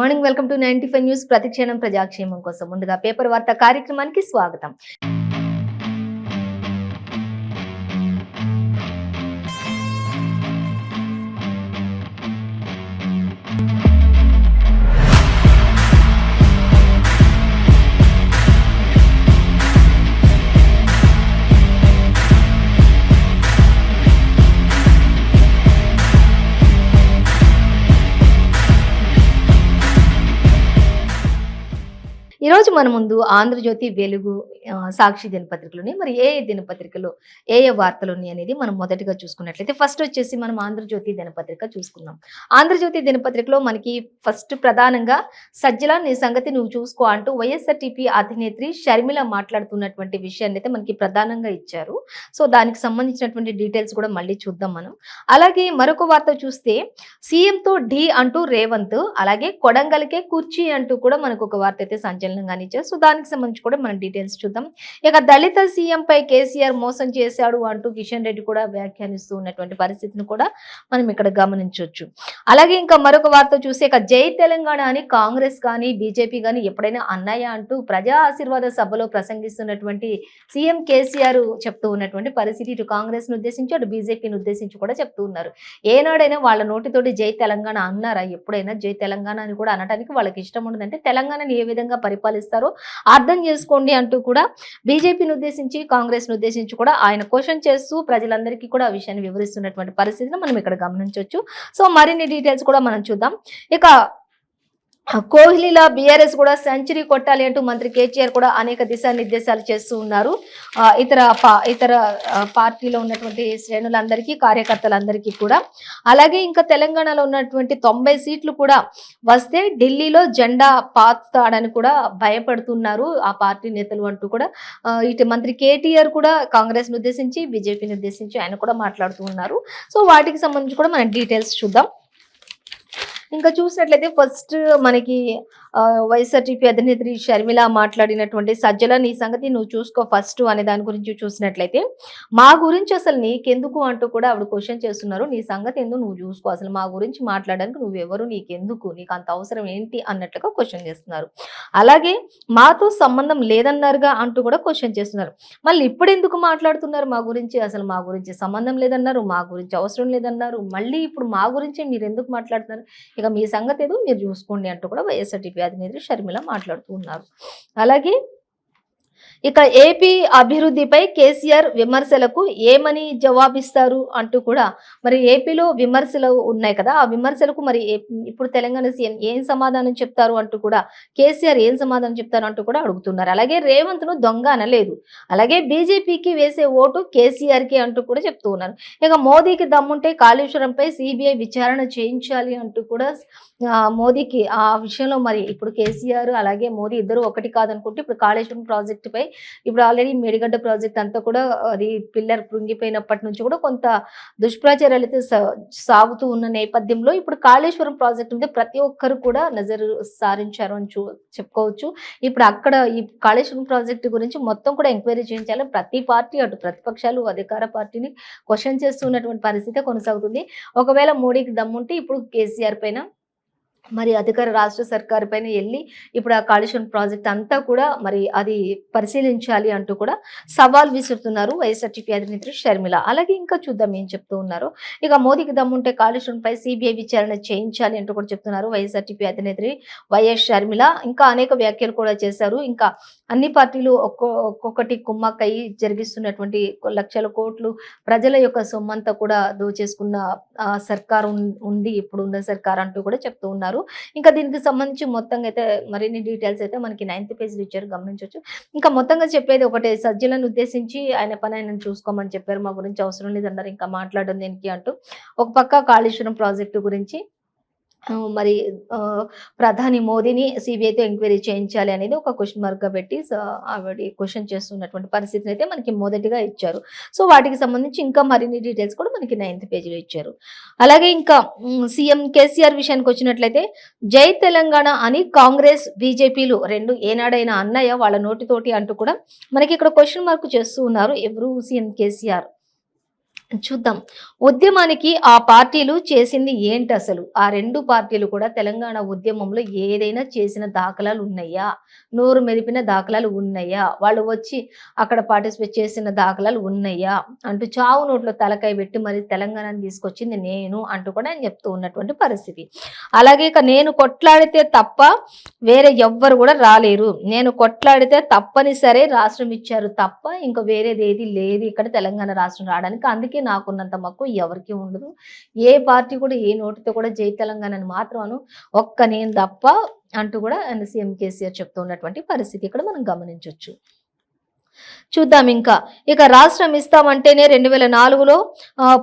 Good morning. Welcome to 95 news. ప్రతిక్షణం ప్రజాక్షేమం కోసం. ముందుగా పేపర్ వార్త కార్యక్రమానికి స్వాగతం. ఈరోజు మన ముందు ఆంధ్రజ్యోతి, వెలుగు, సాక్షి దినపత్రికలోని మరి ఏ దినపత్రికలు ఏ వార్తలు ఉన్నాయి అనేది మనం మొదటిగా చూసుకున్నట్లయితే ఫస్ట్ వచ్చేసి మనం ఆంధ్రజ్యోతి దినపత్రిక చూసుకుందాం. ఆంధ్రజ్యోతి దినపత్రికలో మనకి ఫస్ట్ ప్రధానంగా సజ్జల నీ సంగతి నువ్వు చూసుకో అంటూ వైఎస్ఆర్టీపీ అధినేత్రి షర్మిల మాట్లాడుతున్నటువంటి విషయాన్ని అయితే మనకి ప్రధానంగా ఇచ్చారు. సో దానికి సంబంధించినటువంటి డీటెయిల్స్ కూడా మళ్ళీ చూద్దాం మనం. అలాగే మరొక వార్త చూస్తే సీఎంతో ఢీ అంటూ రేవంత్, అలాగే కొడంగల్కే కుర్చీ అంటూ కూడా మనకు ఒక వార్త అయితే సంచలనంగానే ఇచ్చారు. సో దానికి సంబంధించి కూడా మనం డీటెయిల్స్ చూద్దాం. ఇక దళిత సీఎం పై కేసీఆర్ మోసం చేశాడు అంటూ కిషన్ రెడ్డి కూడా వ్యాఖ్యానిస్తూ ఉన్నటువంటి పరిస్థితిని కూడా మనం ఇక్కడ గమనించవచ్చు. అలాగే ఇంకా మరొక వార్త చూసి ఇక జై తెలంగాణ అని కాంగ్రెస్ కానీ బీజేపీ కానీ ఎప్పుడైనా అన్నాయా అంటూ ప్రజా ఆశీర్వాద సభలో ప్రసంగిస్తున్నటువంటి సీఎం కేసీఆర్ చెప్తూ ఉన్నటువంటి పరిస్థితి ఇటు కాంగ్రెస్ ను ఉద్దేశించి అటు బీజేపీని ఉద్దేశించి కూడా చెప్తూ ఉన్నారు. ఏనాడైనా వాళ్ళ నోటితోటి జై తెలంగాణ అన్నారా? ఎప్పుడైనా జై తెలంగాణ అని కూడా అనడానికి వాళ్ళకి ఇష్టం ఉండదంటే తెలంగాణని ఏ విధంగా పరిపాలిస్తారో అర్థం చేసుకోండి అంటూ కూడా బీజేపీని ఉద్దేశించి కాంగ్రెస్ ను ఉద్దేశించి కూడా ఆయన క్వశ్చన్ చేస్తూ ప్రజలందరికీ కూడా ఆ విషయాన్ని వివరిస్తున్నటువంటి పరిస్థితిని మనం ఇక్కడ గమనించవచ్చు. సో మరిన్ని డీటెయిల్స్ కూడా మనం చూద్దాం. ఇక కోహ్లీలా బీఆర్ఎస్ కూడా సెంచరీ కొట్టాలి అంటూ మంత్రి కేటీఆర్ కూడా అనేక దిశానిర్దేశాలు చేస్తూ ఉన్నారు. ఇతర పార్టీలో ఉన్నటువంటి శ్రేణులందరికీ, కార్యకర్తలందరికీ కూడా. అలాగే ఇంకా తెలంగాణలో ఉన్నటువంటి 90 సీట్లు కూడా వస్తే ఢిల్లీలో జెండా పాతాడని కూడా భయపడుతున్నారు ఆ పార్టీ నేతలు అంటూ కూడా ఇటు మంత్రి కేటీఆర్ కూడా కాంగ్రెస్ ను ఉద్దేశించి బీజేపీని ఉద్దేశించి ఆయన కూడా మాట్లాడుతూ ఉన్నారు. సో వాటికి సంబంధించి కూడా మనం డీటెయిల్స్ చూద్దాం. ఇంకా చూసినట్లయితే ఫస్ట్ మనకి వైఎస్ఆర్టీపీ అధినేత్రి షర్మిల మాట్లాడినటువంటి సజ్జల నీ సంగతి నువ్వు చూసుకో ఫస్ట్ అనే దాని గురించి చూసినట్లయితే మా గురించి అసలు నీకెందుకు అంటూ కూడా ఆవిడ క్వశ్చన్ చేస్తున్నారు. నీ సంగతి ఎందుకు నువ్వు చూసుకో, అసలు మా గురించి మాట్లాడడానికి నువ్వెవరు, నీకెందుకు, నీకు అంత అవసరం ఏంటి అన్నట్లుగా క్వశ్చన్ చేస్తున్నారు. అలాగే మాతో సంబంధం లేదన్నారుగా అంటూ కూడా క్వశ్చన్ చేస్తున్నారు. మళ్ళీ ఇప్పుడు ఎందుకు మాట్లాడుతున్నారు మా గురించి, అసలు మా గురించి సంబంధం లేదన్నారు, మా గురించి అవసరం లేదన్నారు, మళ్ళీ ఇప్పుడు మా గురించి మీరు ఎందుకు మాట్లాడుతున్నారు, ఇక మీ సంగతి ఏదో మీరు చూసుకోండి అంటూ కూడా వైఎస్ఆర్టీపీ అధినేత్రి షర్మిల మాట్లాడుతూ ఉన్నారు. అలాగే ఇక ఏపీ అభివృద్ధిపై కేసీఆర్ విమర్శలకు ఏమని జవాబిస్తారు అంటూ కూడా మరి ఏపీలో విమర్శలు ఉన్నాయి కదా, ఆ విమర్శలకు మరి ఇప్పుడు తెలంగాణ సీఎం ఏం సమాధానం చెప్తారు అంటూ కూడా కేసీఆర్ ఏం సమాధానం చెప్తారు అంటూ కూడా అడుగుతున్నారు. అలాగే రేవంత్ ను దొంగ అనలేదు, అలాగే బీజేపీకి వేసే ఓటు కేసీఆర్ కి అంటూ కూడా చెప్తూ ఉన్నారు. ఇక మోదీకి దమ్ముంటే కాళేశ్వరంపై సిబిఐ విచారణ చేయించాలి అంటూ కూడా మోదీకి ఆ విషయంలో మరి ఇప్పుడు కేసీఆర్ అలాగే మోదీ ఇద్దరు ఒకటి కాదనుకుంటే ఇప్పుడు కాళేశ్వరం ప్రాజెక్టు పై ఇప్పుడు ఆల్రెడీ మేడిగడ్డ ప్రాజెక్ట్ అంతా కూడా అది పిల్లర్ కృంగిపోయినప్పటి నుంచి కూడా కొంత దుష్ప్రచారాలు అయితే సాగుతూ ఉన్న నేపథ్యంలో ఇప్పుడు కాళేశ్వరం ప్రాజెక్టు మీద ప్రతి ఒక్కరు కూడా నజరు సారించారు అని చెప్పుకోవచ్చు. ఇప్పుడు అక్కడ ఈ కాళేశ్వరం ప్రాజెక్టు గురించి మొత్తం కూడా ఎంక్వైరీ చేయించాలి. ప్రతి పార్టీ అటు ప్రతిపక్షాలు అధికార పార్టీని క్వశ్చన్ చేస్తున్నటువంటి పరిస్థితి కొనసాగుతుంది. ఒకవేళ మోడీకి దమ్ముంటే ఇప్పుడు కేసీఆర్ పైన మరి అధికార రాష్ట్ర సర్కారు పైన వెళ్ళి ఇప్పుడు ఆ కాళేశ్వరం ప్రాజెక్ట్ అంతా కూడా మరి అది పరిశీలించాలి అంటూ కూడా సవాల్ విసురుతున్నారు వైఎస్ఆర్టీపీ అధినేత్రి షర్మిల. అలాగే ఇంకా చూద్దాం ఏం చెప్తూ ఉన్నారు. ఇక మోదీకి దమ్ముంటే కాళేశ్వరంపై సిబిఐ విచారణ చేయించాలి అంటూ కూడా చెప్తున్నారు వైఎస్ఆర్టీపీ అధినేత్రి వైఎస్ షర్మిల. ఇంకా అనేక వ్యాఖ్యలు కూడా చేశారు. ఇంకా అన్ని పార్టీలు ఒక్కొక్కటి కుమ్మక్కయి జరిగిస్తున్నటువంటి లక్షల కోట్లు ప్రజల యొక్క సొమ్మంతా కూడా దోచేసుకున్న సర్కారు ఉంది ఇప్పుడు ఉన్న సర్కార్ అంటూ కూడా చెప్తూ ఉన్నారు. ఇంకా దీనికి సంబంధించి మొత్తంగా అయితే మరిన్ని డీటెయిల్స్ అయితే మనకి 9th పేజీలో ఇచ్చారు, గమనించవచ్చు. ఇంకా మొత్తంగా చెప్పేది ఒకటే, సజ్జలను ఉద్దేశించి ఆయన పని ఆయన చూసుకోమని చెప్పారు, మా గురించి అవసరం లేదన్నారు, ఇంకా మాట్లాడడం దేనికి అంటూ. ఒక పక్క కాళేశ్వరం ప్రాజెక్టు గురించి మరి ప్రధాని మోదీని సిబిఐతో ఎంక్వైరీ చేయించాలి అనేది ఒక క్వశ్చన్ మార్క్ గా పెట్టి ఆవిడ క్వశ్చన్ చేస్తున్నటువంటి పరిస్థితిని అయితే మనకి మొదటిగా ఇచ్చారు. సో వాటికి సంబంధించి ఇంకా మరిన్ని డీటెయిల్స్ కూడా మనకి 9th పేజీలో ఇచ్చారు. అలాగే ఇంకా సీఎం కేసీఆర్ విషయానికి వచ్చినట్లయితే జై తెలంగాణ అని కాంగ్రెస్ బీజేపీలు రెండు ఏనాడైనా అన్నయ్య వాళ్ళ నోటితోటి అంటూ కూడా మనకి ఇక్కడ క్వశ్చన్ మార్క్ చేస్తూ ఉన్నారు ఎవరు, సీఎం కేసీఆర్. చూద్దాం. ఉద్యమానికి ఆ పార్టీలు చేసింది ఏంటసలు? ఆ 2 పార్టీలు కూడా తెలంగాణ ఉద్యమంలో ఏదైనా చేసిన దాఖలాలు ఉన్నయ్యా? నోరు మెదిపిన దాఖలాలు ఉన్నయ్యా? వాళ్ళు వచ్చి అక్కడ పార్టిసిపేట్ చేసిన దాఖలాలు ఉన్నయ్యా? అంటూ చావు నోట్లో తలకాయ పెట్టి మరి తెలంగాణని తీసుకొచ్చింది నేను అంటూ కూడా ఆయన చెప్తూ ఉన్నటువంటి పరిస్థితి. అలాగే ఇక నేను కొట్లాడితే తప్ప వేరే ఎవ్వరు కూడా రాలేరు. నేను కొట్లాడితే తప్పనిసరే రాష్ట్రం ఇచ్చారు తప్ప ఇంక వేరేదేది లేదు ఇక్కడ తెలంగాణ రాష్ట్రం రావడానికి. అందుకే నాకున్నంత మక్కువ ఎవరికీ ఉండదు. ఏ పార్టీ కూడా ఏ నోటితో కూడా జై తెలంగాణ అని మాత్రం అను. ఒక్క నేను తప్ప అంటూ కూడా ఆయన సీఎం కేసీఆర్ చెప్తూ ఉన్నటువంటి పరిస్థితి ఇక్కడ మనం గమనించొచ్చు. చూద్దాం ఇంకా. ఇక రాష్ట్రం ఇస్తామంటేనే 2004లో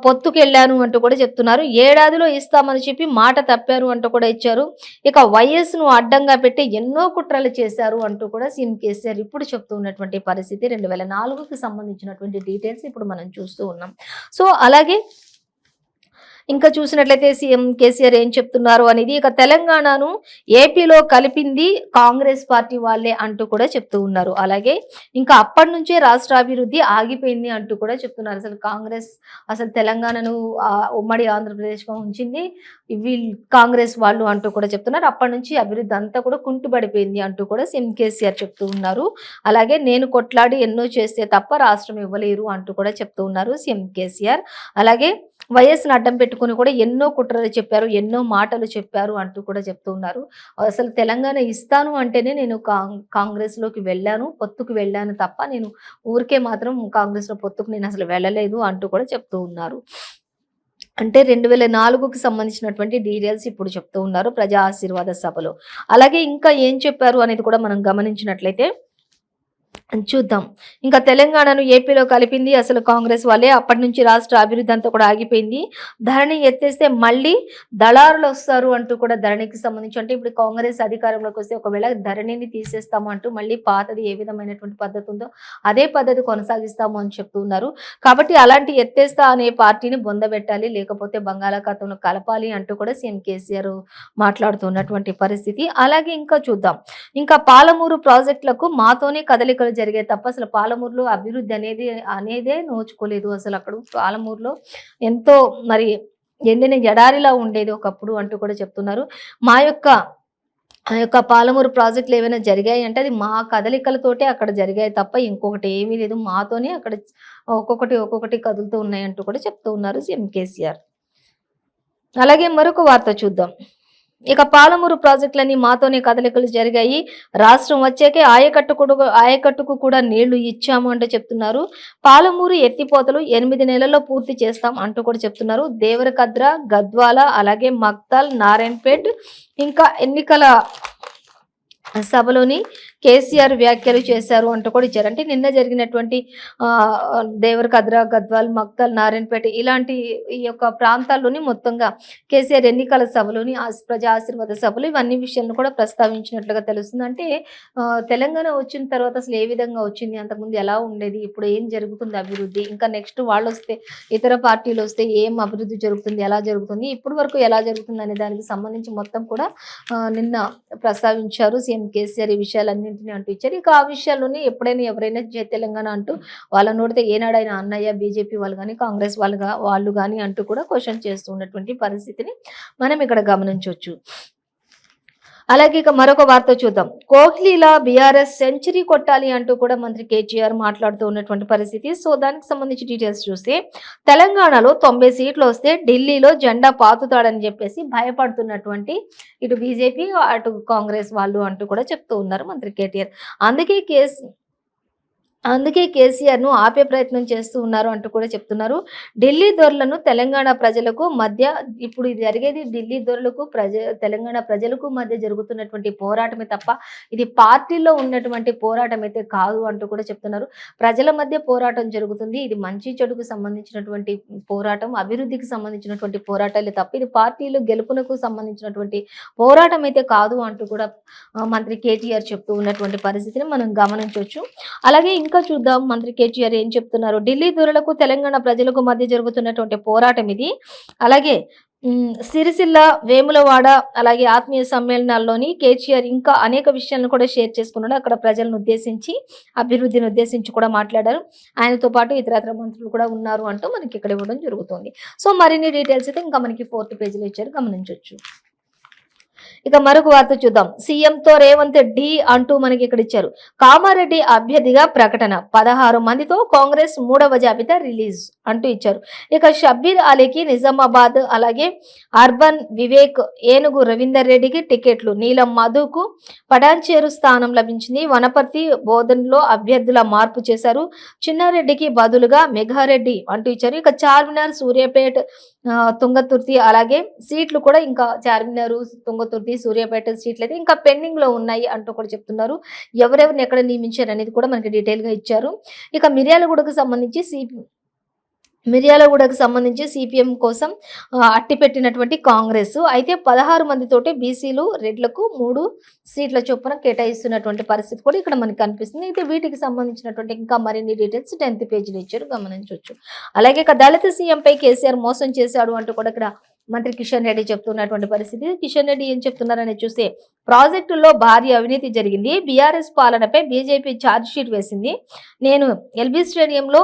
పొత్తుకెళ్ళాను అంటూ కూడా చెప్తున్నారు. ఏడాదిలో ఇస్తామని చెప్పి మాట తప్పారు అంటూ కూడా ఇచ్చారు. ఇక వైఎస్‌ను అడ్డంగా పెట్టి ఎన్నో కుట్రలు చేశారు అంటూ కూడా సీఎం కేసీఆర్ ఇప్పుడు చెప్తూ ఉన్నటువంటి పరిస్థితి. 2004కి సంబంధించినటువంటి డీటెయిల్స్ ఇప్పుడు మనం చూస్తూ ఉన్నాం. సో, అలాగే ఇంకా చూసినట్లయితే సీఎం కేసీఆర్ ఏం చెప్తున్నారు అనేది ఇక తెలంగాణను ఏపీలో కలిపింది కాంగ్రెస్ పార్టీ వాళ్ళే అంటూ కూడా చెప్తూ ఉన్నారు. అలాగే ఇంకా అప్పటి నుంచే రాష్ట్రాభివృద్ధి ఆగిపోయింది అంటూ కూడా చెప్తున్నారు. అసలు కాంగ్రెస్ అసలు తెలంగాణను ఉమ్మడి ఆంధ్రప్రదేశ్గా ఉంచింది వీళ్ళు కాంగ్రెస్ వాళ్ళు అంటూ కూడా చెప్తున్నారు. అప్పటి నుంచి అభివృద్ధి అంతా కూడా కుంటుపడిపోయింది అంటూ కూడా సీఎం కేసీఆర్ చెప్తూ ఉన్నారు. అలాగే నేను కొట్లాడి ఎన్నో చేస్తే తప్ప రాష్ట్రం ఇవ్వలేరు అంటూ కూడా చెప్తూ ఉన్నారు సీఎం కేసీఆర్. అలాగే వైఎస్‌ని అడ్డం పెట్టుకొని కూడా ఎన్నో కుట్రలు చెప్పారు, ఎన్నో మాటలు చెప్పారు అంటూ కూడా చెప్తూ ఉన్నారు. అసలు తెలంగాణ ఇస్తాను అంటేనే నేను కాంగ్రెస్‌లోకి వెళ్ళాను, పొత్తుకు వెళ్ళాను తప్ప నేను ఊరికే మాత్రం కాంగ్రెస్‌లో పొత్తుకు నేను అసలు వెళ్ళలేదు అంటూ కూడా చెప్తూ ఉన్నారు. అంటే 2004కి సంబంధించినటువంటి డీటెయిల్స్ ఇప్పుడు చెప్తూ ఉన్నారు ప్రజా ఆశీర్వాద సభలో. అలాగే ఇంకా ఏం చెప్పారు అనేది కూడా మనం గమనించినట్లయితే చూద్దాం. ఇంకా తెలంగాణను ఏపీలో కలిపింది అసలు కాంగ్రెస్ వాళ్ళే. అప్పటి నుంచి రాష్ట్ర అభివృద్ధి అంతా కూడా ఆగిపోయింది. ధరణి ఎత్తేస్తే మళ్ళీ దళారులు వస్తారు అంటూ కూడా ధరణికి సంబంధించి అంటే ఇప్పుడు కాంగ్రెస్ అధికారంలోకి వస్తే ఒకవేళ ధరణిని తీసేస్తాము అంటూ మళ్ళీ పాతది ఏ విధమైనటువంటి పద్ధతి ఉందో అదే పద్ధతి కొనసాగిస్తాము అని చెప్తూ ఉన్నారు. కాబట్టి అలాంటి ఎత్తేస్తా అనే పార్టీని బొందబెట్టాలి, లేకపోతే బంగాళాఖాతంలో కలపాలి అంటూ కూడా సీఎం కేసీఆర్ మాట్లాడుతున్నటువంటి పరిస్థితి. అలాగే ఇంకా చూద్దాం. ఇంకా పాలమూరు ప్రాజెక్టులకు మాతోనే కదలికలు జరిగాయి తప్ప అసలు పాలమూరులో అభివృద్ధి అనేదే నోచుకోలేదు. అసలు అక్కడ పాలమూరులో ఎంతో మరి ఎండిన ఎడారిలా ఉండేది ఒకప్పుడు అంటూ కూడా చెప్తున్నారు. ఆ యొక్క పాలమూరు ప్రాజెక్టులు ఏవైనా జరిగాయి అంటే అది మా కదలికలతోటే అక్కడ జరిగాయి తప్ప ఇంకొకటి ఏమీ లేదు. మాతోనే అక్కడ ఒక్కొక్కటి కదులుతూ ఉన్నాయంటూ కూడా చెప్తూ ఉన్నారు సీఎం కేసీఆర్. అలాగే మరొక వార్త చూద్దాం. ఇక పాలమూరు ప్రాజెక్టులన్నీ మాతోనే కదలికలు జరిగాయి. రాష్ట్రం వచ్చాకే ఆయకట్టుకు కూడా నీళ్లు ఇచ్చాము అంటూ చెప్తున్నారు. పాలమూరు ఎత్తిపోతలు 8 నెలల్లో పూర్తి చేస్తాం అంటూ కూడా చెప్తున్నారు. దేవరకద్ర, గద్వాల, అలాగే మక్తల్, నారాయణపేట్ ఇంకా ఎన్నికల సభలోని కేసీఆర్ వ్యాఖ్యలు చేశారు అంటూ కూడా ఇచ్చారు. అంటే నిన్న జరిగినటువంటి దేవరకద్ర, గద్వాల్, మక్తల్, నారాయణపేట ఇలాంటి ఈ యొక్క ప్రాంతాల్లోని మొత్తంగా కేసీఆర్ ఎన్నికల సభలోని ప్రజా ఆశీర్వాద సభలు ఇవన్నీ విషయాలను కూడా ప్రస్తావించినట్లుగా తెలుస్తుంది. అంటే తెలంగాణ వచ్చిన తర్వాత అసలు ఏ విధంగా వచ్చింది, అంతకుముందు ఎలా ఉండేది, ఇప్పుడు ఏం జరుగుతుంది అభివృద్ధి, ఇంకా నెక్స్ట్ వాళ్ళు వస్తే ఇతర పార్టీలు వస్తే ఏం అభివృద్ధి జరుగుతుంది, ఎలా జరుగుతుంది, ఇప్పటి వరకు ఎలా జరుగుతుంది అనే దానికి సంబంధించి మొత్తం కూడా నిన్న ప్రస్తావించారు సీఎం కేసీఆర్. ఈ విషయాలన్నింటినీ అంటూ ఇచ్చారు. ఇక ఆ విషయాల్లోనే ఎప్పుడైనా ఎవరైనా జై తెలంగాణ అంటూ వాళ్ళ నోడితే ఏనాడైనా అన్నయ్య బీజేపీ వాళ్ళు కానీ కాంగ్రెస్ వాళ్ళు కానీ అంటూ కూడా క్వశ్చన్ చేస్తూ ఉన్నటువంటి పరిస్థితిని మనం ఇక్కడ గమనించవచ్చు. అలాగే ఇక మరొక వార్త చూద్దాం. కోహ్లీలా బీఆర్ఎస్ సెంచరీ కొట్టాలి అంటూ కూడా మంత్రి కేటీఆర్ మాట్లాడుతూ ఉన్నటువంటి పరిస్థితి. సో దానికి సంబంధించి డీటెయిల్స్ చూస్తే తెలంగాణలో 90 సీట్లు వస్తే ఢిల్లీలో జెండా పాతుతాడని చెప్పేసి భయపడుతున్నటువంటి ఇటు బీజేపీ అటు కాంగ్రెస్ వాళ్ళు అంటూ కూడా చెప్తూ ఉన్నారు మంత్రి కేటీఆర్. అందుకే కేసీఆర్ను ఆపే ప్రయత్నం చేస్తూ ఉన్నారు అంటూ కూడా చెప్తున్నారు. ఢిల్లీ దొరలను తెలంగాణ ప్రజలకు మధ్య ఇప్పుడు ఇది జరిగేది ఢిల్లీ దొరలకు తెలంగాణ ప్రజలకు మధ్య జరుగుతున్నటువంటి పోరాటమే తప్ప ఇది పార్టీలో ఉన్నటువంటి పోరాటం అయితే కాదు అంటూ కూడా చెప్తున్నారు. ప్రజల మధ్య పోరాటం జరుగుతుంది. ఇది మంచి చెడుకు సంబంధించినటువంటి పోరాటం, అభివృద్ధికి సంబంధించినటువంటి పోరాటాలే తప్ప ఇది పార్టీలు గెలుపునకు సంబంధించినటువంటి పోరాటం అయితే కాదు అంటూ కూడా మంత్రి కేటీఆర్ చెప్తూ ఉన్నటువంటి పరిస్థితిని మనం గమనించవచ్చు. అలాగే ఇంకా చూద్దాం మంత్రి కేటీఆర్ ఏం చెప్తున్నారు. ఢిల్లీ దొరలకు తెలంగాణ ప్రజలకు మధ్య జరుగుతున్నటువంటి పోరాటం ఇది. అలాగే సిరిసిల్ల, వేములవాడ అలాగే ఆత్మీయ సమ్మేళనాల్లోని కేసీఆర్ ఇంకా అనేక విషయాలను కూడా షేర్ చేసుకున్నాడు. అక్కడ ప్రజలను ఉద్దేశించి, అభివృద్ధిని ఉద్దేశించి కూడా మాట్లాడారు. ఆయనతో పాటు ఇతరత్ర మంత్రులు కూడా ఉన్నారు అంటూ మనకి ఇక్కడ ఇవ్వడం జరుగుతుంది. సో, మరిన్ని డీటెయిల్స్ అయితే ఇంకా మనకి 4th పేజీలో ఇచ్చారు, గమనించొచ్చు. ఇక మరొక వార్త చూద్దాం. సీఎంతో రేవంత్ డి అంటూ మనకి ఇక్కడ ఇచ్చారు. కామారెడ్డి అభ్యర్థిగా ప్రకటన, 16 మందితో కాంగ్రెస్ 3వ జాబితా రిలీజ్ అంటూ ఇచ్చారు. ఇక షబ్బీర్ అలీకి నిజామాబాద్, అలాగే అర్బన్ వివేక్, ఏనుగు రవీందర్ రెడ్డికి టికెట్లు, నీలం మధుకు పటాన్చేరు స్థానం లభించింది. వనపర్తి బోధన్లో అభ్యర్థుల మార్పు చేశారు. చిన్నారెడ్డికి బదులుగా మెఘారెడ్డి అంటూ ఇచ్చారు. ఇక చార్మినార్, సూర్యాపేట్, తుంగతుర్తి అలాగే సీట్లు కూడా ఇంకా చార్మినార్, తుంగతుర్తి, సూర్యాపేట సీట్లు అయితే ఇంకా పెండింగ్ లో ఉన్నాయి అంటూ కూడా చెప్తున్నారు. ఎవరెవరిని ఎక్కడ నియమించారు అనేది కూడా మనకి డీటెయిల్ గా ఇచ్చారు. ఇక మిర్యాలగూడకు సంబంధించి సిపిఎం కోసం అట్టిపెట్టినటువంటి కాంగ్రెస్ అయితే 16 మందితోటి బీసీలు, రెడ్లకు 3 సీట్ల చొప్పున కేటాయిస్తున్నటువంటి పరిస్థితి కూడా ఇక్కడ మనకి కనిపిస్తుంది. అయితే వీటికి సంబంధించినటువంటి ఇంకా మరిన్ని డీటెయిల్స్ 10th పేజీలో ఇచ్చారు, గమనించవచ్చు. అలాగే ఇక దళిత సీఎంపై కేసీఆర్ మోసం చేశాడు అంటూ కూడా ఇక్కడ మంత్రి కిషన్ రెడ్డి చెప్తున్నటువంటి పరిస్థితి. కిషన్ రెడ్డి ఏం చెప్తున్నారని చూస్తే, ప్రాజెక్టుల్లో భారీ అవినీతి జరిగింది. బీఆర్ఎస్ పాలనపై బీజేపీ ఛార్జ్ షీట్ వేసింది. నేను ఎల్బీ స్టేడియంలో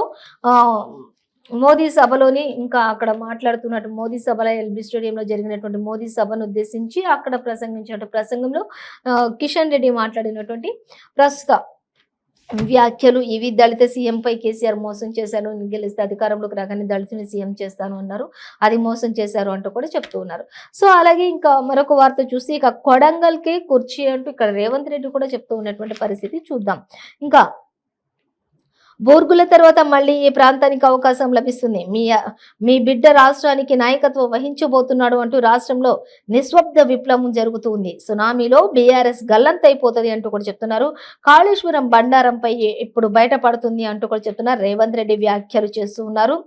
మోదీ సభలోని ఇంకా అక్కడ మాట్లాడుతున్నట్టు మోదీ సభలో ఎల్బీ స్టేడియంలో జరిగినటువంటి మోదీ సభను ఉద్దేశించి అక్కడ ప్రసంగించిన ప్రసంగంలో కిషన్ రెడ్డి మాట్లాడినటువంటి ప్రస్తుత వ్యాఖ్యలు ఇవి. దళిత సీఎంపై కేసీఆర్ మోసం చేశారు, గెలిస్తే అధికారంలోకి రాగానే దళితుని సీఎం చేస్తాను అన్నారు, అది మోసం చేశారు అంటూ కూడా చెప్తూ ఉన్నారు. సో అలాగే ఇంకా మరొక వార్త చూసి ఇక కొడంగల్కే కుర్చీ అంటూ ఇక్కడ రేవంత్ రెడ్డి కూడా చెప్తూ ఉన్నటువంటి పరిస్థితి చూద్దాం. ఇంకా బోర్గుల తర్వాత మళ్ళీ ఈ ప్రాంతానికి అవకాశం లభిస్తుంది. మీ బిడ్డ రాష్ట్రానికి నాయకత్వం వహించబోతున్నాడు అంటూ రాష్ట్రంలో నిశ్శబ్ద విప్లవం జరుగుతుంది. సునామీలో బీఆర్ఎస్ గల్లంతైపోతుంది అంటూ కూడా చెప్తున్నారు. కాళేశ్వరం బండారంపై ఇప్పుడు బయటపడుతుంది అంటూ కూడా చెప్తున్నారు. రేవంత్ రెడ్డి వ్యాఖ్యలు చేస్తూ ఉన్నారు.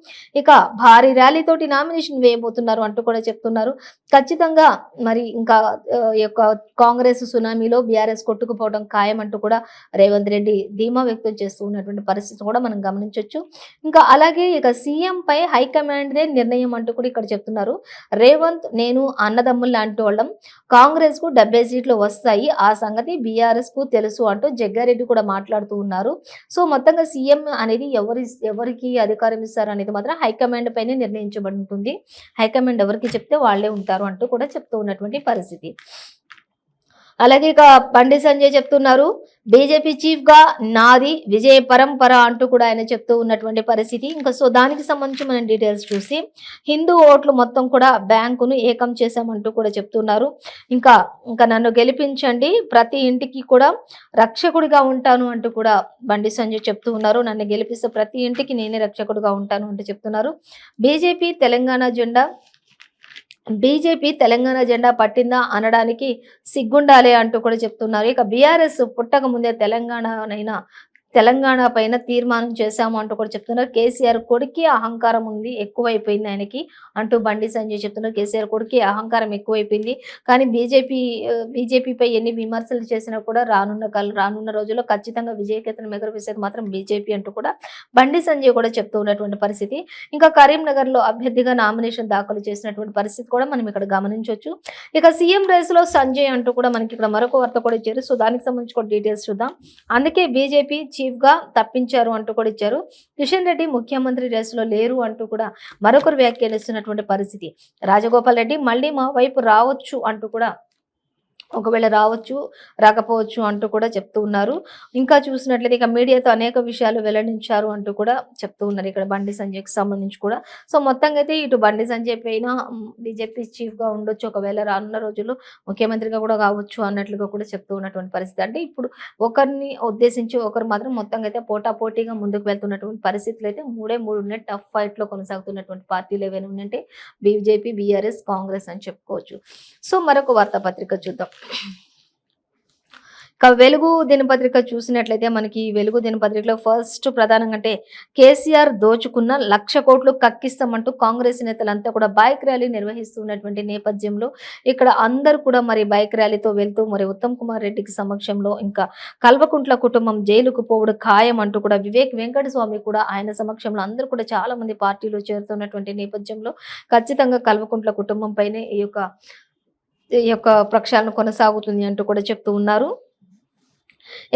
ఇక భారీ ర్యాలీతోటి నామినేషన్ వేయబోతున్నారు అంటూ కూడా చెప్తున్నారు. ఖచ్చితంగా మరి ఇంకా యొక్క కాంగ్రెస్ సునామీలో బీఆర్ఎస్ కొట్టుకుపోవడం ఖాయం అంటూ కూడా రేవంత్ రెడ్డి ధీమా వ్యక్తం చేస్తూ ఉన్నటువంటి పరిస్థితి కూడా మనం గమనించవచ్చు. ఇంకా అలాగే ఇక సీఎం పై హైకమాండ్దే నిర్ణయం అంటూ కూడా ఇక్కడ చెప్తున్నారు. రేవంత్, నేను అన్నదమ్ములు లాంటి వాళ్ళం, కాంగ్రెస్ కు 70 సీట్లు వస్తాయి, ఆ సంగతి బీఆర్ఎస్ కు తెలుసు అంటూ జగ్గారెడ్డి కూడా మాట్లాడుతూ ఉన్నారు. సో మొత్తంగా సీఎం అనేది ఎవరికి అధికారం ఇస్తారు అనేది మాత్రం హైకమాండ్ పైనే నిర్ణయించబడి ఉంటుంది. హైకమాండ్ ఎవరికి చెప్తే వాళ్ళే ఉంటారు అంటూ కూడా చెప్తూ ఉన్నటువంటి పరిస్థితి. అలాగే ఇక బండి సంజయ్ చెప్తున్నారు, బీజేపీ చీఫ్ గా నాది విజయ పరంపర అంటూ కూడా ఆయన చెప్తూ ఉన్నటువంటి పరిస్థితి. ఇంకా సో దానికి సంబంధించి మనం డీటెయిల్స్ చూసి, హిందూ ఓట్లు మొత్తం కూడా బ్యాంకును ఏకం చేశామంటూ కూడా చెప్తున్నారు. ఇంకా నన్ను గెలిపించండి, ప్రతి ఇంటికి కూడా రక్షకుడిగా ఉంటాను అంటూ కూడా బండి సంజయ్ చెప్తూ ఉన్నారు. నన్ను గెలిపిస్తే ప్రతి ఇంటికి నేనే రక్షకుడిగా ఉంటాను అంటూ చెప్తున్నారు. బీజేపీ తెలంగాణ జెండా పట్టిందా అనడానికి సిగ్గుండాలి అంటూ కూడా చెప్తున్నారు. ఇక బీఆర్ఎస్ పుట్టక ముందే తెలంగాణ పైన తీర్మానం చేశాము అంటూ కూడా చెప్తున్నారు. కేసీఆర్ కొడుకి అహంకారం ఉంది, ఎక్కువైపోయింది ఆయనకి అంటూ బండి సంజయ్ చెప్తున్నారు. కేసీఆర్ కొడుకి అహంకారం ఎక్కువైపోయింది, కానీ బీజేపీపై ఎన్ని విమర్శలు చేసినా కూడా రానున్న రోజుల్లో ఖచ్చితంగా విజయకేతనం ఎగురవేసేది మాత్రం బీజేపీ అంటూ కూడా బండి సంజయ్ కూడా చెప్తూ ఉన్నటువంటి పరిస్థితి. ఇంకా కరీంనగర్ లో అభ్యర్థిగా నామినేషన్ దాఖలు చేసినటువంటి పరిస్థితి కూడా మనం ఇక్కడ గమనించవచ్చు. ఇక సీఎం రేస్ లో సంజయ్ అంటూ కూడా మనకి ఇక్కడ మరొక వార్త కూడా ఇచ్చారు. సో దానికి సంబంధించి కూడా డీటెయిల్స్ చూద్దాం. అందుకే బీజేపీ చీఫ్ గా తప్పించారు అంటూ కూడా ఇచ్చారు. కిషన్ రెడ్డి ముఖ్యమంత్రి రేసులో లేరు అంటూ కూడా మరొకరు వ్యాఖ్యానిస్తున్నటువంటి పరిస్థితి. రాజగోపాల్ రెడ్డి మళ్ళీ మా వైపు రావచ్చు అంటూ కూడా, ఒకవేళ రావచ్చు రాకపోవచ్చు అంటూ కూడా చెప్తూ ఉన్నారు. ఇంకా చూసినట్లయితే ఇక మీడియాతో అనేక విషయాలు వెల్లడించారు అంటూ కూడా చెప్తూ ఉన్నారు ఇక్కడ బండి సంజయ్కి సంబంధించి కూడా. సో మొత్తంగా అయితే ఇటు బండి సంజయ్ పైన బీజేపీ చీఫ్ గా ఉండొచ్చు, ఒకవేళ రానున్న రోజుల్లో ముఖ్యమంత్రిగా కూడా కావచ్చు అన్నట్లుగా కూడా చెప్తూ ఉన్నటువంటి పరిస్థితి. అంటే ఇప్పుడు ఒకరిని ఉద్దేశించి ఒకరు మాత్రం మొత్తంగా అయితే పోటాపోటీగా ముందుకు వెళ్తున్నటువంటి పరిస్థితులు అయితే మూడు ఉన్నాయి. టఫ్ ఫైట్ లో కొనసాగుతున్నటువంటి పార్టీలు ఏవైనా ఉన్నాయంటే బీజేపీ, బీఆర్ఎస్, కాంగ్రెస్ అని చెప్పుకోవచ్చు. సో మరొక వార్తాపత్రిక చూద్దాం. వెలుగు దినపత్రిక చూసినట్లయితే మనకి వెలుగు దినపత్రికలో ఫస్ట్ ప్రధానంగా అంటే కేసీఆర్ దోచుకున్న 1,00,00,000 కక్కిస్తామంటూ కాంగ్రెస్ నేతలంతా కూడా బైక్ ర్యాలీ నిర్వహిస్తున్నటువంటి నేపథ్యంలో ఇక్కడ అందరూ కూడా మరి బైక్ ర్యాలీతో వెళ్తూ మరి ఉత్తమ్ కుమార్ రెడ్డికి సమక్షంలో ఇంకా కల్వకుంట్ల కుటుంబం జైలుకు పోవడం ఖాయం అంటూ కూడా వివేక్ వెంకటస్వామి కూడా ఆయన సమక్షంలో అందరూ కూడా చాలా మంది పార్టీలో చేరుతున్నటువంటి నేపథ్యంలో ఖచ్చితంగా కల్వకుంట్ల కుటుంబం పైనే ఈ యొక్క ప్రక్షాళన కొనసాగుతుంది అంటూ కూడా చెప్తూ ఉన్నారు.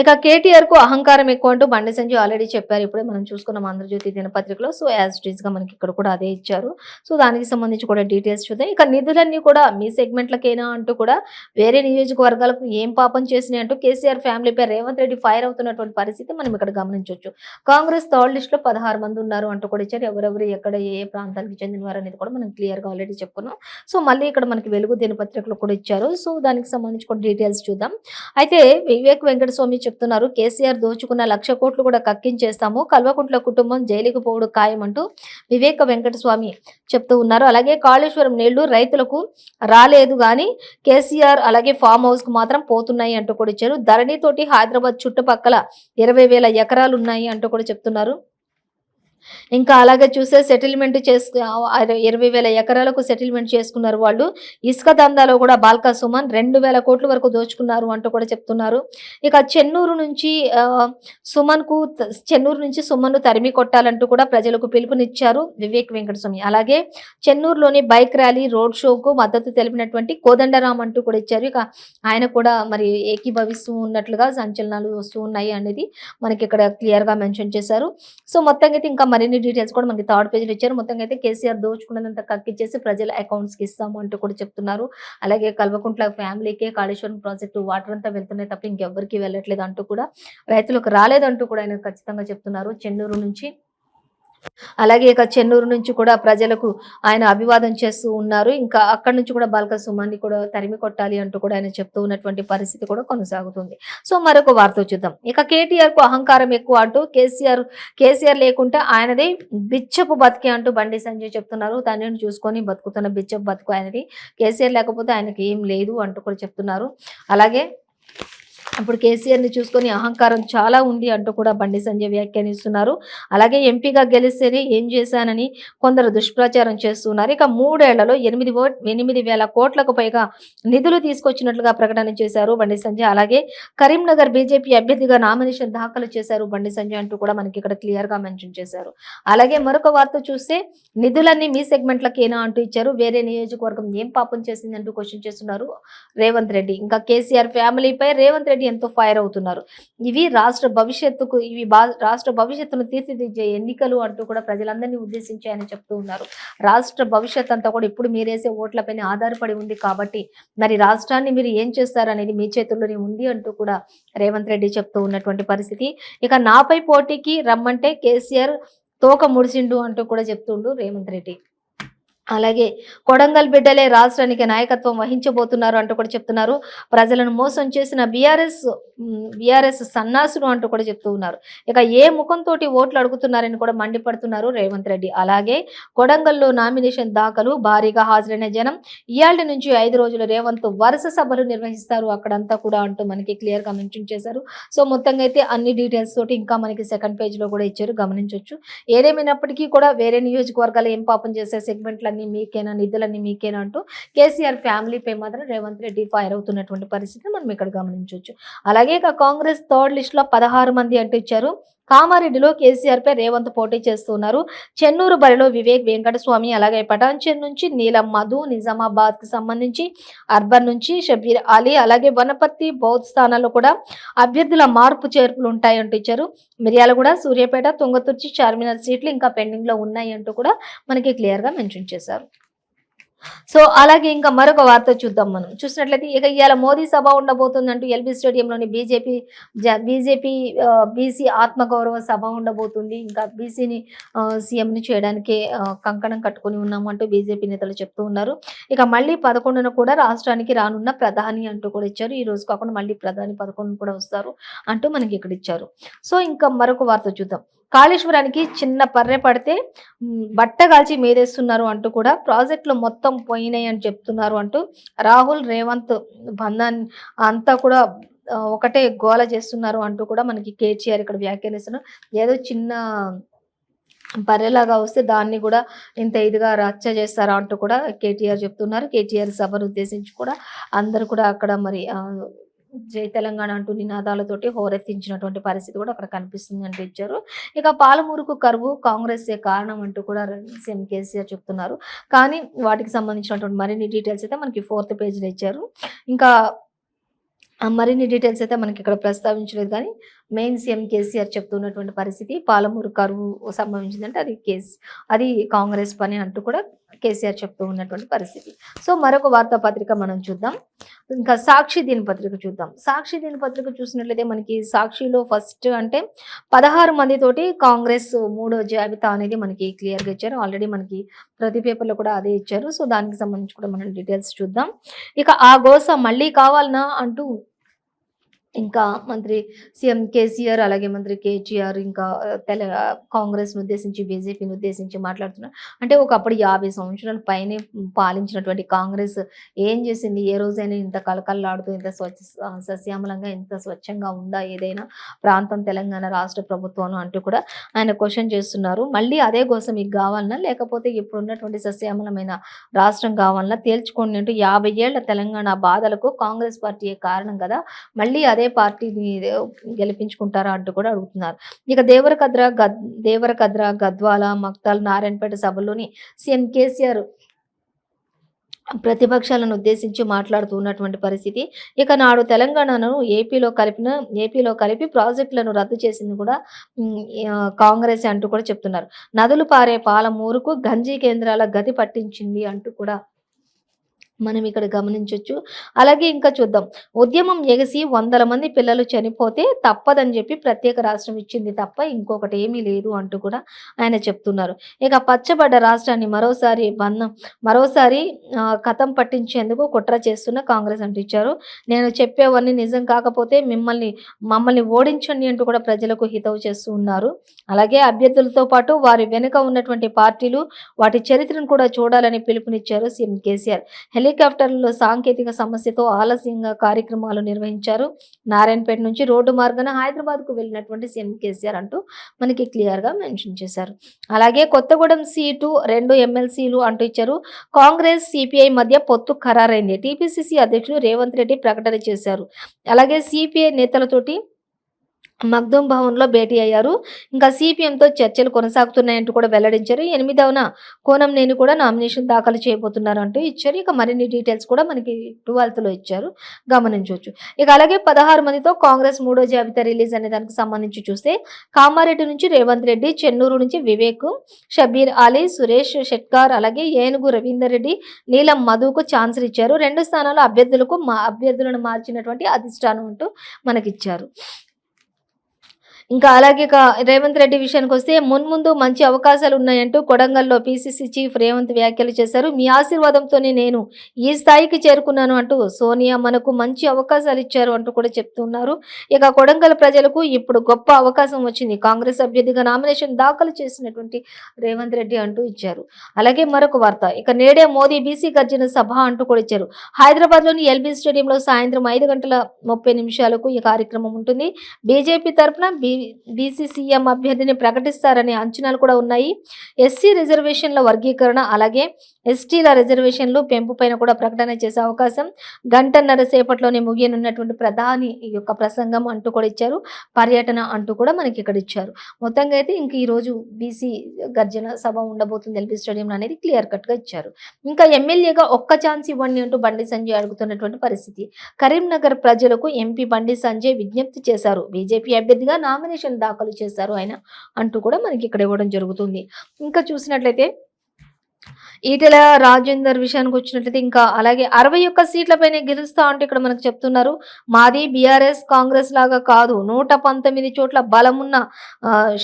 ఇక కేటీఆర్ కు అహంకారం ఎక్కువ అంటూ బండి సంజయ్ ఆల్రెడీ చెప్పారు. ఇప్పుడే మనం చూసుకున్నాం ఆంధ్రజ్యోతి దినపత్రికలో. సో యాజ్ ఇట్ ఈస్ గా మనకి ఇక్కడ కూడా అదే ఇచ్చారు. సో దానికి సంబంధించి కూడా డీటెయిల్స్ చూద్దాం. ఇక నిధులన్నీ కూడా మీ సెగ్మెంట్లకేనా అంటూ కూడా వేరే నియోజకవర్గాలకు ఏం పాపం చేసినాయి అంటూ కేసీఆర్ ఫ్యామిలీపై రేవంత్ రెడ్డి ఫైర్ అవుతున్నటువంటి పరిస్థితి మనం ఇక్కడ గమనించవచ్చు. కాంగ్రెస్ థర్డ్ లిస్ట్ లో 16 మంది ఉన్నారు అంటూ కూడా ఇచ్చారు. ఎవరెవరు ఎక్కడ ఏ ఏ ప్రాంతానికి చెందిన వారు అనేది కూడా మనం క్లియర్ గా ఆల్రెడీ చెప్పుకున్నాం. సో మళ్ళీ ఇక్కడ మనకి వెలుగు దినపత్రికలో కూడా ఇచ్చారు. సో దానికి సంబంధించి కూడా డీటెయిల్స్ చూద్దాం. అయితే వివేక్ వెంకటస్వామి చెప్తున్నారు, కేసీఆర్ దోచుకున్న 1,00,00,000 కోట్లు కూడా కక్కించేస్తాము, కల్వకుంట్ల కుటుంబం జైలుకు పోవడు ఖాయం అంటూ వివేక వెంకటస్వామి చెప్తూ ఉన్నారు. అలాగే కాళేశ్వరం నీళ్లు రైతులకు రాలేదు గాని కేసీఆర్ అలాగే ఫామ్ హౌస్ కు మాత్రం పోతున్నాయి అంటూ కూడా ఇచ్చారు. ధరణితోటి హైదరాబాద్ చుట్టుపక్కల 20,000 ఎకరాలు ఉన్నాయి అంటూ కూడా చెప్తున్నారు. ఇంకా అలాగే చూస్తే సెటిల్మెంట్ 20,000 ఎకరాలకు సెటిల్మెంట్ చేసుకున్నారు వాళ్ళు. ఇసుక దందాలో కూడా బాల్కా సుమన్ 2,000 కోట్ల వరకు దోచుకున్నారు అంటూ కూడా చెప్తున్నారు. ఇక చెన్నూరు నుంచి సుమన్ను తరిమి కొట్టాలంటూ కూడా ప్రజలకు పిలుపునిచ్చారు వివేక్ వెంకటస్వామి. అలాగే చెన్నూరులోని బైక్ ర్యాలీ రోడ్ షోకు మద్దతు తెలిపినటువంటి కోదండరాం అంటూ కూడా ఇచ్చారు. ఇక ఆయన కూడా మరి ఏకీభవిస్తూ ఉన్నట్లుగా సంచలనాలు వస్తూ ఉన్నాయి అనేది మనకి ఇక్కడ క్లియర్ గా మెన్షన్ చేశారు. సో మొత్తంగా అయితే ఇంకా మరిన్ని డీటెయిల్స్ కూడా మనకి థర్డ్ పేజ్ లో ఇచ్చారు. మొత్తంగా అయితే కేసీఆర్ దోచుకున్నదంతా కక్కిచ్చేసి ప్రజల అకౌంట్స్ కి ఇస్తాము అంటూ కూడా చెప్తున్నారు. అలాగే కల్వకుంట్ల ఫ్యామిలీకే కాళేశ్వరం ప్రాజెక్టు వాటర్ అంతా వెళ్తున్నాయి తప్ప ఇంకెవ్వరికి వెళ్ళట్లేదు అంటూ కూడా, రైతులకు రాలేదంటూ కూడా ఆయన ఖచ్చితంగా చెప్తున్నారు. చెన్నూరు నుంచి అలాగే ఇక చెన్నూరు నుంచి కూడా ప్రజలకు ఆయన అభివాదం చేస్తూ ఉన్నారు. ఇంకా అక్కడి నుంచి కూడా బాల్క సుమాన్ని కూడా తరిమి కొట్టాలి అంటూ కూడా ఆయన చెప్తూ ఉన్నటువంటి పరిస్థితి కూడా కొనసాగుతుంది. సో మరొక వార్త చూద్దాం. ఇక కేటీఆర్ కు అహంకారం ఎక్కువ అంటూ కేసీఆర్ లేకుంటే ఆయనది బిచ్చపు బతికే అంటూ బండి సంజయ్ చెప్తున్నారు. తండ్రిని చూసుకొని బతుకుతున్న బిచ్చపు బతుకు ఆయనది, కేసీఆర్ లేకపోతే ఆయనకి ఏం లేదు అంటూ కూడా చెప్తున్నారు. అలాగే అప్పుడు కేసీఆర్ ని చూసుకొని అహంకారం చాలా ఉంది అంటూ కూడా బండి సంజయ్ వ్యాఖ్యానిస్తున్నారు. అలాగే ఎంపీగా గెలిస్తేనే ఏం చేశానని కొందరు దుష్ప్రచారం చేస్తున్నారు. ఇక 3 ఏళ్లలో 8,000 కోట్లకు పైగా నిధులు తీసుకొచ్చినట్లుగా ప్రకటన చేశారు బండి సంజయ్. అలాగే కరీంనగర్ బీజేపీ అభ్యర్థిగా నామినేషన్ దాఖలు చేశారు బండి సంజయ్ అంటూ కూడా మనకి ఇక్కడ క్లియర్ గా మెన్షన్ చేశారు. అలాగే మరొక వార్త చూస్తే నిధులన్నీ మీ సెగ్మెంట్లకేనా అంటూ ఇచ్చారు. వేరే నియోజకవర్గం ఏం పాపం చేసిందంటూ క్వశ్చన్ చేస్తున్నారు రేవంత్ రెడ్డి. ఇంకా కేసీఆర్ ఫ్యామిలీపై రేవంత్ రెడ్డి ఎంతో ఫైర్ అవుతున్నారు. రాష్ట్ర భవిష్యత్తును తీర్చిదిద్దే ఎన్నికలు అంటూ కూడా ప్రజలందరినీ ఉద్దేశించి ఆయన చెప్తూ ఉన్నారు. రాష్ట్ర భవిష్యత్ అంతా కూడా ఇప్పుడు మీరేసే ఓట్లపైన ఆధారపడి ఉంది కాబట్టి మరి రాష్ట్రాన్ని మీరు ఏం చేస్తారనేది మీ చేతుల్లోనే ఉంది అంటూ కూడా రేవంత్ రెడ్డి చెప్తూ ఉన్నటువంటి పరిస్థితి. ఇక నాపై పోటీకి రమ్మంటే కేసీఆర్ తోక ముడిసిండు అంటూ కూడా చెప్తుండు రేవంత్ రెడ్డి. అలాగే కొడంగల్ బిడ్డలే రాష్ట్రానికి నాయకత్వం వహించబోతున్నారు అంటూ కూడా చెప్తున్నారు. ప్రజలను మోసం చేసిన బీఆర్ఎస్ సన్నాసులు అంటూ కూడా చెప్తూ ఉన్నారు. ఇక ఏ ముఖంతో ఓట్లు అడుగుతున్నారని కూడా మండిపడుతున్నారు రేవంత్ రెడ్డి. అలాగే కొడంగల్లో నామినేషన్ దాఖలు భారీగా హాజరైన జనం. ఇయాల్టి నుంచి 5 రోజులు రేవంత్ వరుస సభలు నిర్వహిస్తారు అక్కడంతా కూడా అంటూ మనకి క్లియర్ గా మెన్షన్ చేశారు. సో మొత్తంగా అయితే అన్ని డీటెయిల్స్ తోటి ఇంకా మనకి సెకండ్ పేజ్ లో కూడా ఇచ్చారు, గమనించవచ్చు. ఏదేమైనప్పటికీ కూడా వేరే నియోజకవర్గాలు ఏం పాపం చేసే సెగ్మెంట్లన్నీ మీకేనా, నిధులన్నీ మీకేనా అంటూ కేసీఆర్ ఫ్యామిలీపై మాత్రం రేవంత్ రెడ్డి ఫైర్ అవుతున్నటువంటి పరిస్థితిని మనం ఇక్కడ గమనించవచ్చు. అలాగే ఇక కాంగ్రెస్ థర్డ్ లిస్ట్ లో 16 మంది అంటూ ఇచ్చారు. కామారెడ్డిలో కేసీఆర్ పై రేవంత్ పోటీ చేస్తున్నారు. చెన్నూరు బరిలో వివేక్ వెంకటస్వామి, అలాగే పటాన్చెరు నుంచి నీలం మధు, నిజామాబాద్ కి సంబంధించి అర్బన్ నుంచి షబీర్ అలీ, అలాగే వనపర్తి బౌద్ధ స్థానాల్లో కూడా అభ్యర్థుల మార్పు చేర్పులు ఉంటాయంటూ ఇచ్చారు. మిర్యాలగూడ, సూర్యాపేట, తుంగతుర్చి, చార్మినార్ సీట్లు ఇంకా పెండింగ్ లో ఉన్నాయి అంటూ కూడా మనకి క్లియర్ గా మెన్షన్ చేశారు. సో అలాగే ఇంకా మరొక వార్త చూద్దాం. మనం చూసినట్లయితే ఇక ఇవాళ మోదీ సభ ఉండబోతుందంటూ ఎల్బీ స్టేడియంలోని బీజేపీ బీసీ ఆత్మగౌరవ సభ ఉండబోతుంది. ఇంకా బీసీని సీఎంని చేయడానికి కంకణం కట్టుకుని ఉన్నామంటూ బీజేపీ నేతలు చెప్తూ ఉన్నారు. ఇక మళ్ళీ 11న కూడా రాష్ట్రానికి రానున్న ప్రధాని అంటూ కూడా ఇచ్చారు. ఈ రోజు కాకుండా మళ్ళీ ప్రధాని 11 కూడా వస్తారు అంటూ మనకి ఇక్కడ ఇచ్చారు. సో ఇంకా మరొక వార్త చూద్దాం. కాళేశ్వరానికి చిన్న పర్రె పడితే బట్టగాల్చి మీదేస్తున్నారు అంటూ కూడా ప్రాజెక్టులు మొత్తం పోయినాయి అని చెప్తున్నారు అంటూ రాహుల్ రేవంత్ బంధన్ అంతా కూడా ఒకటే గోల చేస్తున్నారు అంటూ కూడా మనకి కేటీఆర్ ఇక్కడ వ్యాఖ్యానిస్తున్నారు. ఏదో చిన్న బర్రెలాగా వస్తే దాన్ని కూడా ఇంత ఇదిగా రచ్చ చేస్తారా అంటూ కూడా కేటీఆర్ చెప్తున్నారు. కేటీఆర్ సభను ఉద్దేశించి కూడా అందరూ కూడా అక్కడ మరి జై తెలంగాణ అంటూ నినాదాలతోటి హోరెత్తించినటువంటి పరిస్థితి కూడా అక్కడ కనిపిస్తుంది అంటూ ఇచ్చారు. ఇక పాలమూరుకు కరువు కాంగ్రెసే కారణం అంటూ కూడా సీఎం కేసీఆర్ చెప్తున్నారు. కానీ వాటికి సంబంధించినటువంటి మరిన్ని డీటెయిల్స్ అయితే మనకి 4th పేజ్‌లో ఇచ్చారు. ఇంకా మరిన్ని డీటెయిల్స్ అయితే మనకి ఇక్కడ ప్రస్తావించలేదు కానీ మెయిన్ సీఎం కేసీఆర్ చెప్తున్నటువంటి పరిస్థితి పాలమూరు కరువు సంభవించిందంటే అది కాంగ్రెస్ పని అంటూ కూడా కేసీఆర్ చెప్తూ ఉన్నటువంటి పరిస్థితి. సో మరొక వార్తాపత్రిక మనం చూద్దాం. ఇంకా సాక్షి దినపత్రిక చూద్దాం. సాక్షి దినపత్రిక చూసినట్లయితే మనకి సాక్షిలో ఫస్ట్ అంటే 16 మందితోటి కాంగ్రెస్ మూడో జాబితా అనేది మనకి క్లియర్గా ఇచ్చారు. ఆల్రెడీ మనకి ప్రతి పేపర్లో కూడా అదే ఇచ్చారు. సో దానికి సంబంధించి కూడా మనం డీటెయిల్స్ చూద్దాం. ఇక ఆ గోస మళ్ళీ కావాలనా అంటూ ఇంకా మంత్రి సీఎం కేసీఆర్ అలాగే మంత్రి కేటీఆర్ ఇంకా కాంగ్రెస్‌ని ఉద్దేశించి, బీజేపీని ఉద్దేశించి మాట్లాడుతున్నారు. అంటే ఒకప్పుడు 50 సంవత్సరాల పైనే పాలించినటువంటి కాంగ్రెస్ ఏం చేసింది? ఏ రోజైనా ఇంత కళకళలాడుతూ, ఇంత సస్యామలంగా, ఇంత స్వచ్ఛంగా ఉందా ఏదైనా ప్రాంతం తెలంగాణ రాష్ట్ర ప్రభుత్వం అంటూ కూడా ఆయన క్వెషన్ చేస్తున్నారు. మళ్ళీ అదే గోస మీకు కావాలనా? లేకపోతే ఇప్పుడున్నటువంటి సస్యామలమైన రాష్ట్రం కావాలనా? తేల్చుకోండి అంటూ 50 ఏళ్ల తెలంగాణ బాధలకు కాంగ్రెస్ పార్టీయే కారణం కదా! మళ్ళీ అదే పార్టీని గెలిపించుకుంటారా అంటూ కూడా అడుగుతున్నారు. ఇక దేవరకద్ర, గద్వాల, మక్తల్, నారాయణపేట సభల్లోని సీఎం కేసీఆర్ ప్రతిపక్షాలను ఉద్దేశించి మాట్లాడుతూ ఉన్నటువంటి పరిస్థితి. ఇక నాడు తెలంగాణను ఏపీలో కలిపి ప్రాజెక్టులను రద్దు చేసింది కూడా కాంగ్రెస్ అంటూ కూడా చెప్తున్నారు. నదులు పారే పాలమూరుకు గంజి కేంద్రాల గతి పట్టించింది అంటూ కూడా మనం ఇక్కడ గమనించొచ్చు. అలాగే ఇంకా చూద్దాం. ఉద్యమం ఎగసి 100 మంది పిల్లలు చనిపోతే తప్పదని చెప్పి ప్రత్యేక రాష్ట్రం ఇచ్చింది తప్ప ఇంకొకటి ఏమీ లేదు అంటూ కూడా ఆయన చెప్తున్నారు. ఇక పచ్చబడ్డ రాష్ట్రాన్ని మరోసారి కథం పట్టించేందుకు కుట్ర చేస్తున్న కాంగ్రెస్ అంటూ ఇచ్చారు. నేను చెప్పేవన్నీ నిజం కాకపోతే మమ్మల్ని ఓడించండి అంటూ కూడా ప్రజలకు హితవు చేస్తూ ఉన్నారు. అలాగే అభ్యర్థులతో పాటు వారి వెనుక ఉన్నటువంటి పార్టీలు వాటి చరిత్రను కూడా చూడాలని పిలుపునిచ్చారు సీఎం కేసీఆర్. హెలికాప్టర్లలో సాంకేతిక సమస్యతో ఆలస్యంగా కార్యక్రమాలు నిర్వహించారు. నారాయణపేట నుంచి రోడ్డు మార్గాన హైదరాబాద్కు వెళ్ళినటువంటి సీఎం కేసీఆర్ అంటూ మనకి క్లియర్గా మెన్షన్ చేశారు. అలాగే కొత్తగూడెం సీటు 2 ఎమ్మెల్సీలు అంటూ ఇచ్చారు. కాంగ్రెస్ సిపిఐ మధ్య పొత్తు ఖరారైంది. టీపీసీసీ అధ్యక్షులు రేవంత్ రెడ్డి ప్రకటన చేశారు. అలాగే సిపిఐ నేతలతోటి మగ్దుం భవన్లో భేటీ అయ్యారు. ఇంకా సిపిఎంతో చర్చలు కొనసాగుతున్నాయంటూ కూడా వెల్లడించారు. 8వ కోనంనేని కూడా నామినేషన్ దాఖలు చేయబోతున్నారు అంటూ ఇచ్చారు. ఇక మరిన్ని డీటెయిల్స్ కూడా మనకి 12th ఇచ్చారు, గమనించవచ్చు. ఇక అలాగే 16 మందితో కాంగ్రెస్ మూడో జాబితా రిలీజ్ అనే దానికి సంబంధించి చూస్తే కామారెడ్డి నుంచి రేవంత్ రెడ్డి, చెన్నూరు నుంచి వివేక్, షబీర్ అలీ, సురేష్ షెట్కార్, అలాగే ఏనుగు రవీందర్ రెడ్డి, నీలం మధుకు ఛాన్సులు ఇచ్చారు. 2 స్థానాల్లో అభ్యర్థులను మార్చినటువంటి అధిష్టానం అంటూ మనకిచ్చారు. ఇంకా అలాగే రేవంత్ రెడ్డి విషయానికి వస్తే మున్ముందు మంచి అవకాశాలు ఉన్నాయంటూ కొడంగల్లో పీసీసీ చీఫ్ రేవంత్ వ్యాఖ్యలు చేశారు. మీ ఆశీర్వాదంతోనే నేను ఈ స్థాయికి చేరుకున్నాను అంటూ సోనియా మనకు మంచి అవకాశాలు ఇచ్చారు అంటూ కూడా చెప్తున్నారు. ఇక కొడంగల్ ప్రజలకు ఇప్పుడు గొప్ప అవకాశం వచ్చింది. కాంగ్రెస్ అభ్యర్థిగా నామినేషన్ దాఖలు చేసినటువంటి రేవంత్ రెడ్డి అంటూ ఇచ్చారు. అలాగే మరొక వార్త, ఇక నేడే మోదీ బీసీ గర్జన సభ అంటూ కూడా ఇచ్చారు. హైదరాబాద్లోని ఎల్బీ స్టేడియంలో సాయంత్రం 5:30 ఈ కార్యక్రమం ఉంటుంది. బీజేపీ తరఫున బీసీసీఎం అభ్యర్థిని ప్రకటిస్తారనే అంచనాలు కూడా ఉన్నాయి. ఎస్సీ రిజర్వేషన్ల వర్గీకరణ అలాగే ఎస్టీల రిజర్వేషన్లు పెంపు పైన కూడా ప్రకటన చేసే అవకాశం. గంటన్నర సేపట్లోనే ముగియనున్నటువంటి ప్రధాని యొక్క ప్రసంగం అంటూ కూడా ఇచ్చారు. పర్యటన అంటూ కూడా మనకి ఇక్కడ ఇచ్చారు. మొత్తంగా అయితే ఇంక ఈ రోజు బీసీ గర్జన సభ ఉండబోతుంది ఎల్బీ స్టేడియం అనేది క్లియర్ కట్ గా ఇచ్చారు. ఇంకా ఎమ్మెల్యేగా ఒక్క ఛాన్స్ ఇవ్వండి అంటూ బండి సంజయ్ అడుగుతున్నటువంటి పరిస్థితి. కరీంనగర్ ప్రజలకు ఎంపీ బండి సంజయ్ విజ్ఞప్తి చేశారు. బీజేపీ అభ్యర్థిగా నామినేషన్ దాఖలు చేశారు ఆయన అంటూ కూడా మనకి ఇక్కడ ఇవ్వడం జరుగుతుంది. ఇంకా చూసినట్లయితే ఈటెల రాజేందర్ విషయానికి వచ్చినట్లయితే ఇంకా అలాగే 61 సీట్లపైనే గెలుస్తా అంటే ఇక్కడ మనకు చెప్తున్నారు. మాది బీఆర్ఎస్ కాంగ్రెస్ లాగా కాదు, 119 చోట్ల బలమున్న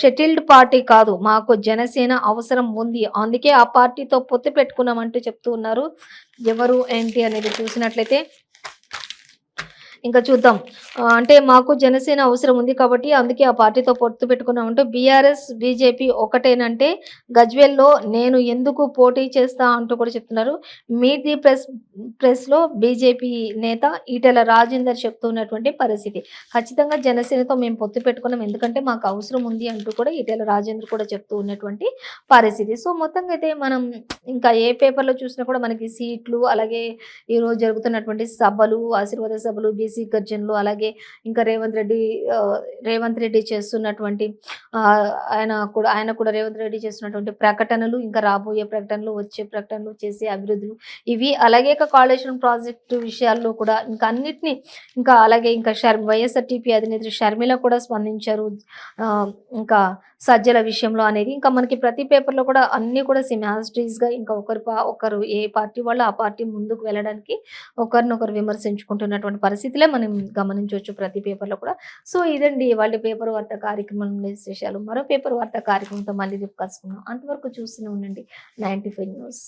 షెటిల్డ్ పార్టీ కాదు, మాకు జనసేన అవసరం ఉంది, అందుకే ఆ పార్టీతో పొత్తు పెట్టుకున్నామంటూ చెప్తూ ఉన్నారు. ఎవరు ఏంటి అనేది చూసినట్లయితే ఇంకా చూద్దాం. అంటే మాకు జనసేన అవసరం ఉంది కాబట్టి అందుకే ఆ పార్టీతో పొత్తు పెట్టుకున్నామంటూ బీఆర్ఎస్, బీజేపీ ఒకటేనంటే గజ్వేల్‌లో నేను ఎందుకు పోటీ చేస్తా అంటూ కూడా చెప్తున్నారు. మీట్ ది ప్రెస్‌లో బీజేపీ నేత ఈటెల రాజేందర్ చెప్తున్నటువంటి పరిస్థితి. ఖచ్చితంగా జనసేనతో మేము పొత్తు పెట్టుకున్నాం. ఎందుకంటే మాకు అవసరం ఉంది అంటూ కూడా ఈటెల రాజేందర్ కూడా చెప్తూ ఉన్నటువంటి పరిస్థితి. సో, మొత్తంగా అయితే మనం ఇంకా ఏ పేపర్‌లో చూసినా కూడా మనకి సీట్లు అలాగే ఈరోజు జరుగుతున్నటువంటి సభలు, ఆశీర్వాద సభలు, బీసీ గర్జనలు అలాగే ఇంకా రేవంత్ రెడ్డి చేస్తున్నటువంటి ఆయన కూడా రేవంత్ రెడ్డి చేస్తున్నటువంటి ప్రకటనలు, ఇంకా రాబోయే ప్రకటనలు, వచ్చే ప్రకటనలు, చేసే అభివృద్ధులు ఇవి అలాగే ఇక కాళేశ్వరం ప్రాజెక్టు విషయాల్లో కూడా ఇంకా అన్నిటిని ఇంకా అలాగే ఇంకా వైఎస్ఆర్‌టీపీ అధినేత్రి షర్మిల కూడా స్పందించారు. ఇంకా సజ్జల విషయంలో అనేది ఇంకా మనకి ప్రతి పేపర్‌లో కూడా అన్నీ కూడా సేమ్ యాజ్ ఇట్ ఈస్‌గా ఇంకా ఒకరు ఏ పార్టీ వాళ్ళు ఆ పార్టీ ముందుకు వెళ్ళడానికి ఒకరినొకరు విమర్శించుకుంటున్నటువంటి పరిస్థితులే మనం గమనించొచ్చు ప్రతి పేపర్‌లో కూడా. సో, ఇదండి ఇవాల్టి పేపర్ వార్తా కార్యక్రమంలో విశేషాలు. మరో పేపర్ వార్తా కార్యక్రమంతో మళ్ళీ రేపు కలుసుకుందాం. అంతవరకు చూస్తూనే ఉండండి 95 న్యూస్.